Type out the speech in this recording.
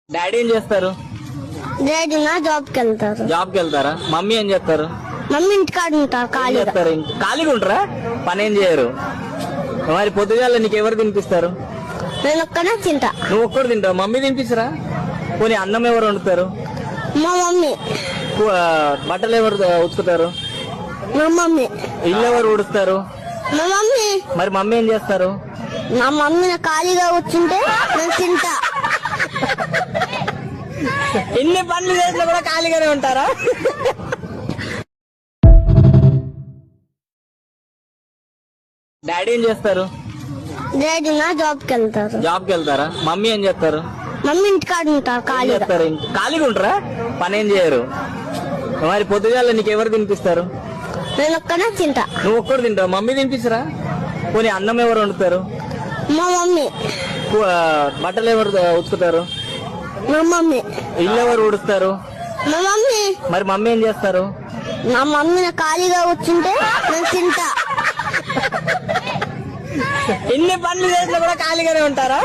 Daddy ఏం చేస్తారు? Daddy నా జాబ్కి వెళ్తారు. జాబ్కి వెళ్తారా? మమ్మీ ఏం చేస్తారు? మమ్మీ ఇంటికాడ ఉంటారు ఏం ఖాళీగా. చేస్తారు? ఖాళీగా ఉంటారా? పని ఏం చేయరు. మరి పొద్దుగాల నీకు ఎవరు తినిపిస్తారు? నేను ఒక్కనే తింటా. నువ్వు ఒక్కడు తింటావు, మమ్మీ తినిపిస్తారా? పోనీ అన్నం ఎవరు వండుతారు? మా మమ్మీ. బట్టలు ఎవరు ఉతుకుతారు? మా మమ్మీ. ఇల్లు ఎవరు ఊడుస్తారు? మా మమ్మీ. మరి మమ్మీ ఏం చేస్తారు? నా మమ్మీ ఖాళీగా కూర్చుంటే నేను తింటా. ఎన్ని పనులు చేసినా కూడా ఖాళీగానే ఉంటారా? డాడీ ఏం చేస్తారు? డాడీ నా జాబ్కి వెళ్తారు. జాబ్కి వెళ్తారా? మమ్మీ ఏం చేస్తారు? మమ్మీ ఇంటికాడ ఉంటారు ఏం ఖాళీగా. చేస్తారు? ఖాళీగా ఉంటారా? పని ఏం చేయరు. మరి పొద్దుగాల నీకు ఎవరు తినిపిస్తారు? నేను ఒక్కనే తింటా. నువ్వు ఒక్కడు తింటావు, మమ్మీ తినిపిస్తారా? పోనీ అన్నం ఎవరు వండుతారు? మా మమ్మీ. బట్టలు ఎవరు ఉతుకుతారు? మా మమ్మీ. ఇల్లు ఎవరు ఊడుస్తారు? మా మమ్మీ. మరి మమ్మీ ఏం చేస్తారు? నా మమ్మీ ఖాళీగా కూర్చుంటే నేను తింటా. ఎన్ని పనులు చేసినా కూడా ఖాళీగానే ఉంటారా?